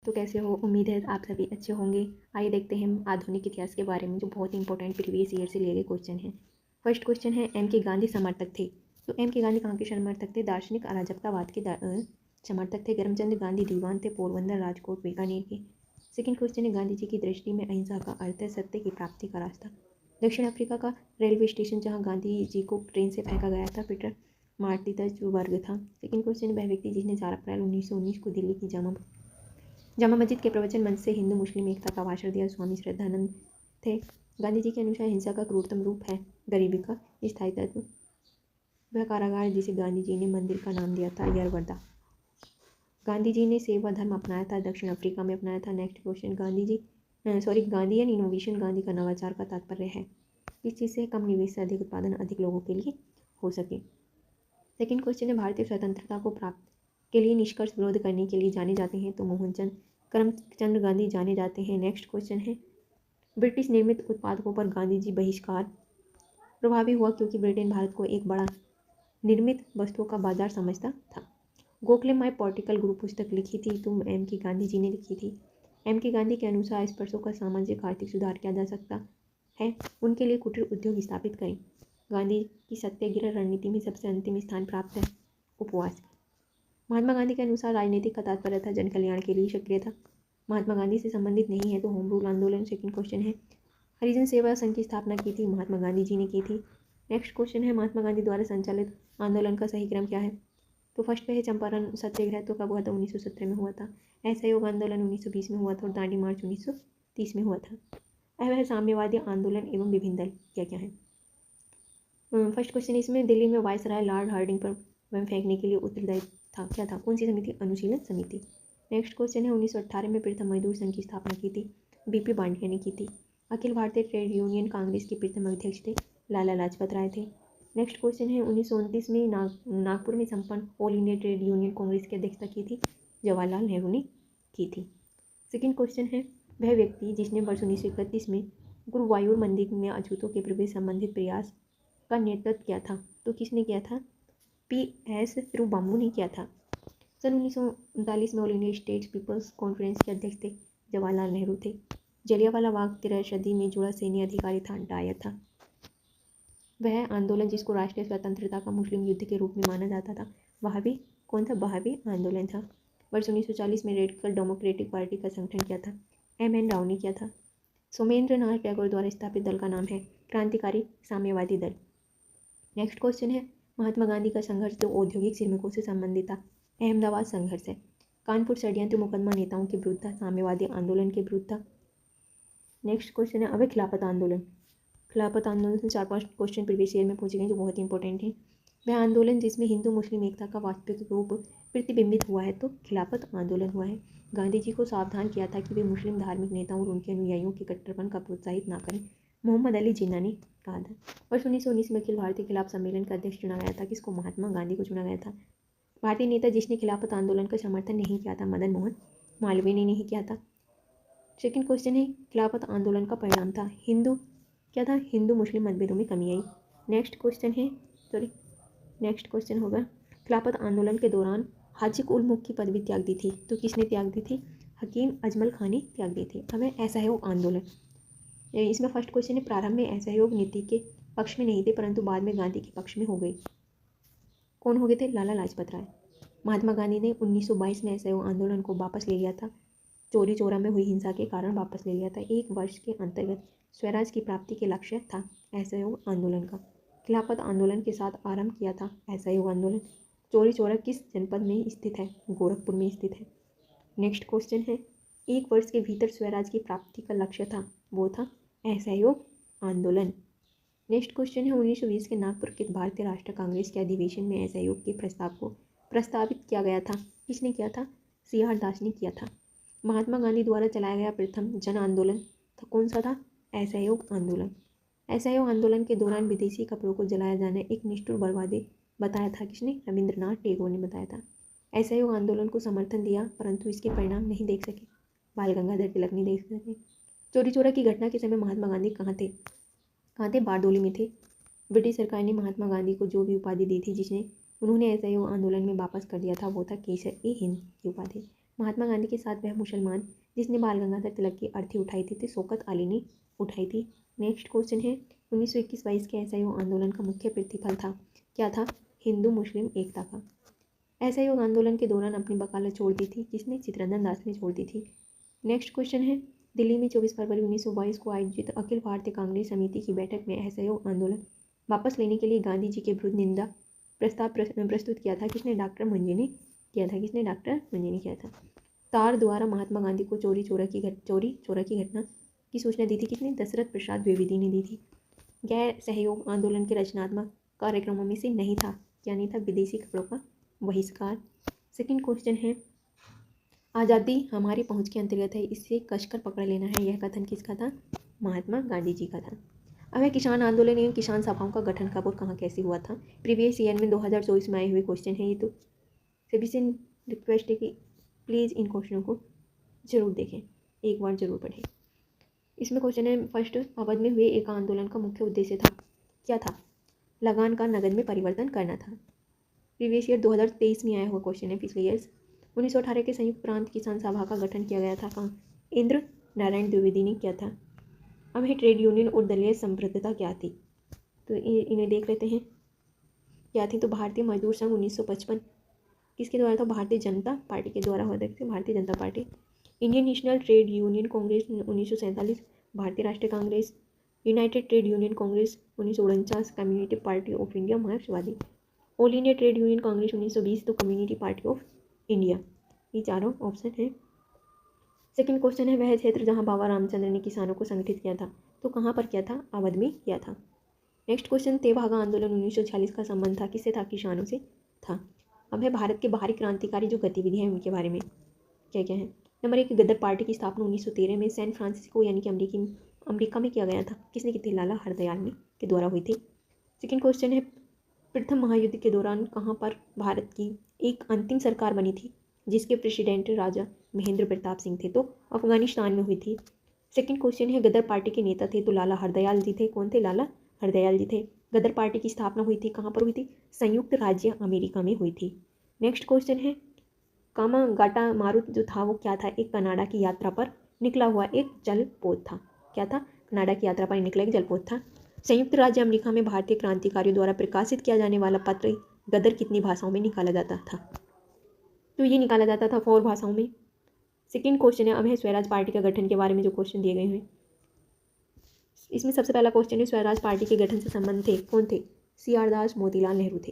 तो कैसे हो? उम्मीद है आप सभी अच्छे होंगे। आइए देखते हैं हम आधुनिक इतिहास के बारे में जो बहुत इंपॉर्टेंट प्रीवियस ईयर से लिए गए क्वेश्चन हैं। फर्स्ट क्वेश्चन है, एम के गांधी समर्थक थे। तो एम के गांधी कहाँ के समर्थक थे? दार्शनिक अराजकतावाद के समर्थक थे। करमचंद गांधी दीवान थे पोरबंदर, राजकोट, बीकानेर के। सेकेंड क्वेश्चन है, गांधी जी की दृष्टि में अहिंसा का अर्थ है सत्य की प्राप्ति का रास्ता। दक्षिण अफ्रीका का रेलवे स्टेशन जहाँ गांधी जी को ट्रेन से फेंका गया था पीटर मार्टिसबर्ग था। सेकेंड क्वेश्चन, वह व्यक्ति जिसने 4 अप्रैल 1919 को दिल्ली की जामा मस्जिद के प्रवचन मंच से हिंदू मुस्लिम एकता का भाषण दिया, स्वामी श्रद्धानंद थे। गांधी जी के अनुसार हिंसा का क्रूरतम रूप है गरीबी का स्थायी तत्व। वह कारागार जिसे गांधी जी ने मंदिर का नाम दिया था यरवदा। गांधी जी ने सेवा धर्म अपनाया था, दक्षिण अफ्रीका में अपनाया था। Next question, Gandhian innovation, Gandhi का नवाचार का तात्पर्य है किस चीज़ से? कम निवेश से अधिक उत्पादन अधिक लोगों के लिए हो सके। सेकेंड क्वेश्चन है, भारतीय स्वतंत्रता को प्राप्त के लिए निष्कर्ष विरोध करने के लिए जाने जाते हैं तो मोहनचंद करमचंद गांधी जाने जाते हैं। नेक्स्ट क्वेश्चन है, ब्रिटिश निर्मित उत्पादकों पर गांधी जी बहिष्कार प्रभावी हुआ क्योंकि ब्रिटेन भारत को एक बड़ा निर्मित वस्तुओं का बाजार समझता था। गोखले माई पॉलिटिकल ग्रुप पुस्तक लिखी थी तो एम के गांधी जी ने लिखी थी। एम के गांधी के अनुसार स्पर्शों का सामाजिक आर्थिक सुधार किया जा सकता है, उनके लिए कुटीर उद्योग स्थापित करें। गांधी की सत्याग्रह रणनीति में सबसे अंतिम स्थान प्राप्त है उपवास। महात्मा गांधी के अनुसार राजनीतिक का तात्पर्य था जन कल्याण के लिए सक्रिय था। महात्मा गांधी से संबंधित नहीं है तो होम रूल आंदोलन। सेकंड क्वेश्चन है, हरिजन सेवा संघ की स्थापना की थी महात्मा गांधी जी ने की थी। नेक्स्ट क्वेश्चन है, महात्मा गांधी द्वारा संचालित आंदोलन का सही क्रम क्या है? तो फर्स्ट पे है चंपारण सत्याग्रह, तो कब हुआ था? 1917 में हुआ था। असहयोग आंदोलन 1920 में हुआ था और दांडी मार्च 1930 में हुआ था। अब है साम्यवादी आंदोलन एवं विभिन्न दल क्या क्या है। फर्स्ट क्वेश्चन, इसमें दिल्ली में वायसराय लॉर्ड हार्डिंग पर बम फेंकने के लिए उत्तरदायी था, क्या था? कौन सी समिति? अनुशीलन समिति। नेक्स्ट क्वेश्चन है, 1918 में प्रथम मजदूर संघ की स्थापना की थी, बीपी बांडिया ने की थी। अखिल भारतीय ट्रेड यूनियन कांग्रेस के प्रथम अध्यक्ष थे, लाला लाजपत राय थे। नेक्स्ट क्वेश्चन है, 1929 में नागपुर में संपन्न all India Trade Union Congress की अध्यक्षता की थी, जवाहरलाल नेहरू ने की थी। सेकेंड क्वेश्चन है, वह व्यक्ति जिसने वर्ष 1931 में गुरुवायूर मंदिर में अछूतों के प्रवेश संबंधित प्रयास का नेतृत्व किया था, तो किसने किया था? PS तिरुबाम्बू ने किया था। सन 1939 में All India States People's Conference के अध्यक्ष थे, जवाहरलाल नेहरू थे। जलियांवाला बाग त्रयोदशी में जुड़ा सैन्य अधिकारी था, डायर था। वह आंदोलन जिसको राष्ट्रीय स्वतंत्रता का मुस्लिम युद्ध के रूप में माना जाता था, वह भी कौन था? बहावी आंदोलन था। वर्ष 1940 में रेडिकल डेमोक्रेटिक पार्टी का संगठन किया था, MN राव ने किया था। सोमेंद्र नाथ टैगोर द्वारा स्थापित दल का नाम है क्रांतिकारी साम्यवादी दल। नेक्स्ट क्वेश्चन है, महात्मा गांधी का संघर्ष जो औद्योगिक श्रमिकों से संबंधित था, अहमदाबाद संघर्ष है। कानपुर षड्यंत्र मुकदमा नेताओं के विरुद्ध था, साम्यवादी आंदोलन के विरुद्ध था। नेक्स्ट क्वेश्चन है, अब खिलाफत आंदोलन। खिलाफत आंदोलन से 4-5 क्वेश्चन प्रीवियस ईयर में पूछे गए जो बहुत इंपॉर्टेंट है। वह आंदोलन जिसमें हिंदू मुस्लिम एकता का वास्तविक रूप प्रतिबिंबित हुआ है, तो खिलाफत आंदोलन हुआ है। गांधी जी को सावधान किया था कि वे मुस्लिम धार्मिक नेताओं और उनके अनुयायियों के कट्टरपन का प्रोत्साहित ना करें, मोहम्मद अली जिन्ना ने कहा था। वर्ष 1919 में अखिल भारतीय खिलाफ सम्मेलन का अध्यक्ष चुना गया था, किसको? महात्मा गांधी को चुना गया था। भारतीय नेता जिसने खिलाफत आंदोलन का समर्थन नहीं किया था, मदन मोहन मालवीय ने नहीं किया था। सेकंड क्वेश्चन है, खिलाफत आंदोलन का परिणाम था क्या था? हिंदू मुस्लिम मतभेदों में कमी आई। नेक्स्ट क्वेश्चन होगा, खिलाफत आंदोलन के दौरान हाजी उल मुल्क की पदवी त्याग दी थी, तो किसने त्याग दी थी? हकीम अजमल खान ने त्याग दी थी। हमें असहयोग आंदोलन, इसमें फर्स्ट क्वेश्चन है, प्रारंभ में असहयोग नीति के पक्ष में नहीं थे परंतु बाद में गांधी के पक्ष में हो गई। कौन हो गए थे? लाला लाजपत राय। महात्मा गांधी ने 1922 में असहयोग आंदोलन को वापस ले लिया था, चोरी चौरा में हुई हिंसा के कारण वापस ले लिया था। 1 वर्ष के अंतर्गत स्वराज की प्राप्ति के लक्ष्य था असहयोग आंदोलन का। खिलाफत आंदोलन के साथ आरंभ किया था असहयोग आंदोलन। चोरी चौरा किस जनपद में स्थित है? गोरखपुर में स्थित है। नेक्स्ट क्वेश्चन है, 1 वर्ष के भीतर स्वराज की प्राप्ति का लक्ष्य था, वो था असहयोग आंदोलन। नेक्स्ट क्वेश्चन है, 1920 के नागपुर के भारतीय राष्ट्रीय कांग्रेस के अधिवेशन में असहयोग के प्रस्ताव को प्रस्तावित किया गया था, किसने किया था? CR दास ने किया था। महात्मा गांधी द्वारा चलाया गया प्रथम जन आंदोलन तो कौन सा था? असहयोग आंदोलन। असहयोग आंदोलन के दौरान विदेशी कपड़ों को जलाया जाना एक निष्ठुर बर्बादी बताया था, किसने? रविंद्रनाथ टैगोर ने बताया था। असहयोग आंदोलन को समर्थन दिया परंतु इसके परिणाम नहीं देख सके, बाल गंगाधर तिलक नहीं देख सके। चोरी चौरा की घटना के समय महात्मा गांधी कहाँ थे? बारडोली में थे। ब्रिटिश सरकार ने महात्मा गांधी को जो भी उपाधि दी थी उन्होंने असहयोग आंदोलन में वापस कर दिया था, वो था केसर-ए-हिंद की उपाधि। महात्मा गांधी के साथ वह मुसलमान जिसने बाल गंगाधर तिलक की अर्थी उठाई थी, तो शौकत अली ने उठाई थी। नेक्स्ट क्वेश्चन है 1921-22 के असहयोग आंदोलन का मुख्य प्रतिफल था, क्या था? हिंदू मुस्लिम एकता का। असहयोग आंदोलन के दौरान अपनी वकालत छोड़ दी थी, जिसने? चित्तरंजन दास ने छोड़ दी थी। नेक्स्ट क्वेश्चन है दिल्ली में 24 फरवरी 1922 को आयोजित अखिल भारतीय कांग्रेस समिति की बैठक में असहयोग आंदोलन वापस लेने के लिए गांधी जी के विरुद्ध निंदा प्रस्ताव प्रस्तुत किया था, किसने? डॉक्टर मंजी ने किया था। किसने? डॉक्टर मंजी ने किया था। तार द्वारा महात्मा गांधी को चोरी चोरा की घटना की सूचना दी थी, किसने? दशरथ प्रसाद द्विवेदी ने दी थी। गैर सहयोग आंदोलन के रचनात्मक कार्यक्रमों में से नहीं था, क्या नहीं था? विदेशी कपड़ों का बहिष्कार। सेकंड क्वेश्चन है आज़ादी हमारी पहुंच के अंतर्गत है, इससे कसकर पकड़ लेना है, यह कथन किसका था? महात्मा गांधी जी का था। अब है किसान आंदोलन एवं किसान सभाओं का गठन कब और कहाँ कैसे हुआ था? प्रीवियस ईयर में 2024 में आए हुए क्वेश्चन है ये, तो सभी से रिक्वेस्ट है कि प्लीज़ इन क्वेश्चनों को जरूर देखें, एक बार जरूर पढ़ें। इसमें क्वेश्चन है फर्स्ट, अवध में हुए एक आंदोलन का मुख्य उद्देश्य था, क्या था? लगान का नगद में परिवर्तन करना था। प्रीवियस ईयर 2023 में आया हुआ क्वेश्चन है, पिछले ईयर्स। 1918 के संयुक्त प्रांत किसान सभा का गठन किया गया था, कहाँ? इंद्र नारायण द्विवेदी ने किया था। अब है ट्रेड यूनियन और दलीय संप्रभुता क्या थी, तो इन्हें देख लेते हैं क्या थी। तो भारतीय मजदूर संघ 1955 किसके द्वारा था? भारतीय जनता पार्टी के द्वारा हुआ था, Bharatiya Janata party. Indian National Trade Union Congress 1947, Bharatiya Rashtriya Congress. United Trade Union Congress 1949, community party of India मार्क्सवादी। All India Trade Union Congress 1920, तो कम्युनिटी पार्टी ऑफ इंडिया। ये चारों ऑप्शन है। सेकंड क्वेश्चन है वह क्षेत्र जहां बाबा रामचंद्र ने किसानों को संगठित किया था, तो कहाँ पर किया था? अवध में किया था। नेक्स्ट क्वेश्चन तेभागा आंदोलन 1946 का संबंध था, किससे था? किसानों से था। अब है भारत के बाहरी क्रांतिकारी जो गतिविधियाँ हैं उनके बारे में क्या क्या है। नंबर 1, गदर पार्टी की स्थापना 1913 में सैन फ्रांसिस्को यानी कि अमेरिका में किया गया था, किसने की थी? लाला हरदयाल ने के द्वारा हुई थी। सेकंड क्वेश्चन है प्रथम महायुद्ध के दौरान कहाँ पर भारत की एक अंतिम सरकार बनी थी, जिसके प्रेसिडेंट राजा महेंद्र प्रताप सिंह थे, तो अफगानिस्तान में हुई थी। सेकंड क्वेश्चन है गदर पार्टी के नेता थे, तो लाला हरदयाल जी थे। कौन थे? लाला हरदयाल जी थे। गदर पार्टी की स्थापना हुई थी, कहाँ पर हुई थी? संयुक्त राज्य अमेरिका में हुई थी। नेक्स्ट क्वेश्चन है कामागाटा मारुत जो था वो क्या था? एक कनाडा की यात्रा पर निकला हुआ एक जलपोत था, क्या था? कनाडा की यात्रा पर निकला एक जलपोत था। संयुक्त राज्य अमेरिका में भारतीय क्रांतिकारियों द्वारा प्रकाशित किया जाने वाला पत्र गदर कितनी भाषाओं में निकाला जाता था? तो ये निकाला जाता था 4 भाषाओं में। सेकंड क्वेश्चन है अब है स्वराज पार्टी का गठन के बारे में जो क्वेश्चन दिए गए हैं। इसमें सबसे पहला क्वेश्चन है स्वराज पार्टी के गठन से संबंध थे, कौन थे? CR दास, मोतीलाल नेहरू थे।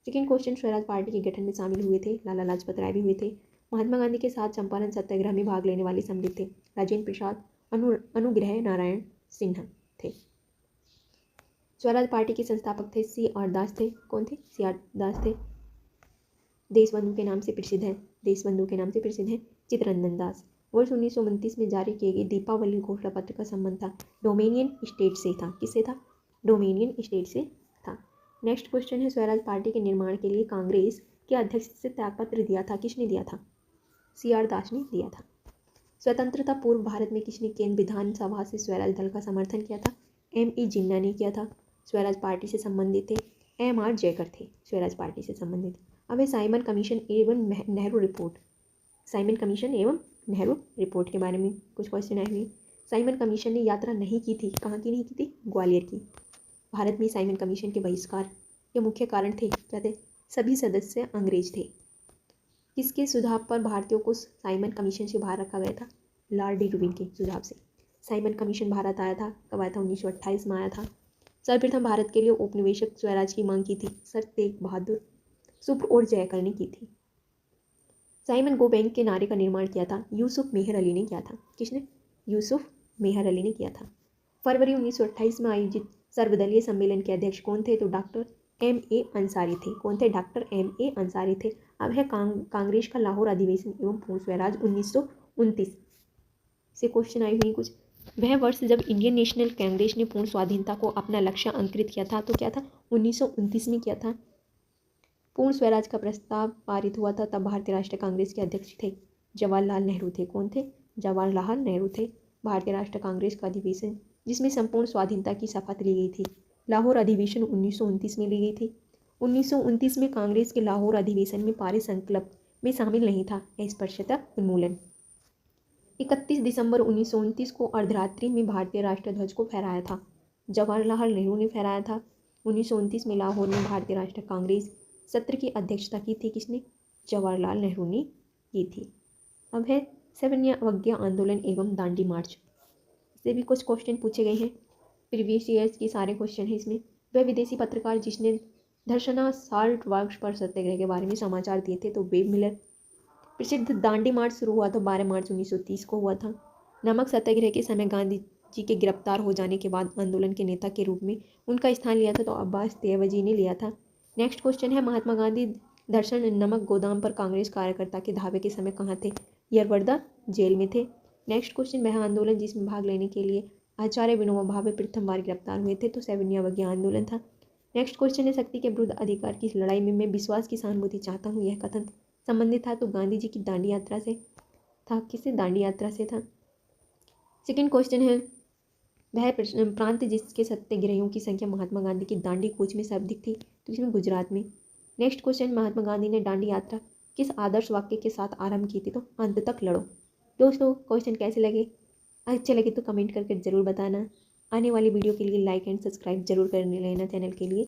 सेकंड क्वेश्चन स्वराज पार्टी के गठन में शामिल हुए थे लाला लाजपत राय भी हुए थे। महात्मा गांधी के साथ चंपारण सत्याग्रह में भाग लेने वाले सम्मिलित थे राजेंद्र प्रसाद, अनुग्रह नारायण सिन्हा थे। स्वराज पार्टी के संस्थापक थे CR दास थे। कौन थे? CR दास थे। देशबंधु के नाम से प्रसिद्ध है, देशबंधु के नाम से प्रसिद्ध है चित्तरंजन दास। वर्ष 1929 में जारी किए गए दीपावली घोषणा पत्र का संबंध था डोमिनियन स्टेट से था, किससे था? डोमिनियन स्टेट से था। नेक्स्ट क्वेश्चन है स्वराज पार्टी के निर्माण के लिए कांग्रेस के अध्यक्ष से त्यागपत्र दिया था, किसने दिया था? CR दास ने दिया था। स्वतंत्रता पूर्व भारत में किसने केंद्र विधानसभा से स्वराज दल का समर्थन किया था? ME जिन्ना ने किया था। स्वराज पार्टी से संबंधित थे MR जयकर थे स्वराज पार्टी से संबंधित। अब है साइमन कमीशन एवं नेहरू रिपोर्ट, साइमन कमीशन एवं नेहरू रिपोर्ट के बारे में कुछ क्वेश्चन आए हुए। साइमन कमीशन ने यात्रा नहीं की थी, कहाँ की नहीं की थी? ग्वालियर की। भारत में साइमन कमीशन के बहिष्कार के मुख्य कारण थे, क्या थे? सभी सदस्य अंग्रेज थे। किसके सुझाव पर भारतीयों को साइमन कमीशन से बाहर रखा गया था? लॉर्ड डी रूबिन के सुझाव से साइमन कमीशन भारत आया था। कब आया था? 1928 में आया था। सर्वप्रथम भारत के लिए औपनिवेशिक स्वराज की मांग की थी सर तेग बहादुर सुप्र और जयकर ने की थी। साइमन गो बैंक के नारे का निर्माण किया था यूसुफ मेहर अली ने किया था। किसने? यूसुफ मेहर अली ने किया था। फरवरी 1928 में आयोजित सर्वदलीय सम्मेलन के अध्यक्ष कौन थे? तो डॉक्टर MA अंसारी थे। कौन थे? डॉक्टर MA अंसारी थे। अब है कांग्रेस का लाहौर अधिवेशन एवं पूर्ण स्वराज 1929 से क्वेश्चन आए हुए कुछ। वह वर्ष जब इंडियन नेशनल कांग्रेस ने पूर्ण स्वाधीनता को अपना लक्ष्य अंकित किया था, तो क्या था? 1929 में किया था। पूर्ण स्वराज का प्रस्ताव पारित हुआ था तब भारतीय राष्ट्रीय कांग्रेस के अध्यक्ष थे जवाहरलाल नेहरू थे। कौन थे? जवाहरलाल नेहरू थे। भारतीय राष्ट्रीय कांग्रेस का अधिवेशन जिसमें संपूर्ण स्वाधीनता की शपथ ली गई थी लाहौर अधिवेशन 1929 में ली गई थी। 1929 में कांग्रेस के लाहौर अधिवेशन में पारित संकल्प में शामिल नहीं था। अस्पृश्यता उन्मूलन। 31 दिसंबर 1929 को अर्धरात्रि में भारतीय राष्ट्रध्वज को फहराया था। जवाहरलाल नेहरू ने फहराया था। 1929 में लाहौर में भारतीय राष्ट्रीय कांग्रेस सत्र की अध्यक्षता की थी किसने? जवाहरलाल नेहरू ने की थी। अब है 7 अवज्ञा आंदोलन एवं दांडी मार्च। इससे भी कुछ क्वेश्चन पूछे गए हैं, प्रीवियस ईयर्स के सारे क्वेश्चन हैं इसमें। वह विदेशी पत्रकार जिसने धर्षणा साल्ट वर्क्स पर सत्याग्रह के बारे में समाचार दिए थे तो वेब मिलर। प्रसिद्ध दांडी मार्च शुरू हुआ था 12 मार्च 1930 को हुआ था। नमक सत्याग्रह के समय गांधी जी के गिरफ्तार हो जाने के बाद आंदोलन के नेता के रूप में उनका स्थान लिया था तो अब्बास देवजी ने लिया था। नेक्स्ट क्वेश्चन है महात्मा गांधी दर्शन नमक गोदाम पर कांग्रेस कार्यकर्ता के धावे के समय कहाँ थे? यरवड्डा जेल में थे। नेक्स्ट क्वेश्चन, वह आंदोलन जिसमें भाग लेने के लिए आचार्य विनोबा भावे प्रथम बार गिरफ्तार हुए थे तो 7 अवज्ञा आंदोलन था। नेक्स्ट क्वेश्चन है शक्ति के विरुद्ध अधिकार की लड़ाई में मैं विश्वास की सहानुभूति चाहता हूँ, यह कथन संबंधित था तो गांधी जी की दांडी यात्रा से था। किससे? दांडी यात्रा से था। सेकेंड क्वेश्चन है वह प्रांत जिसके सत्याग्रहियों की संख्या महात्मा गांधी की दांडी कूच में सर्वाधिक थी तो इसमें गुजरात में। नेक्स्ट क्वेश्चन, महात्मा गांधी ने दांडी यात्रा किस आदर्श वाक्य के साथ आरंभ की थी तो अंत तक लड़ो। दोस्तों क्वेश्चन कैसे लगे? अच्छे लगे तो कमेंट करके ज़रूर बताना। आने वाली वीडियो के लिए लाइक एंड सब्सक्राइब जरूर कर लेना चैनल के लिए।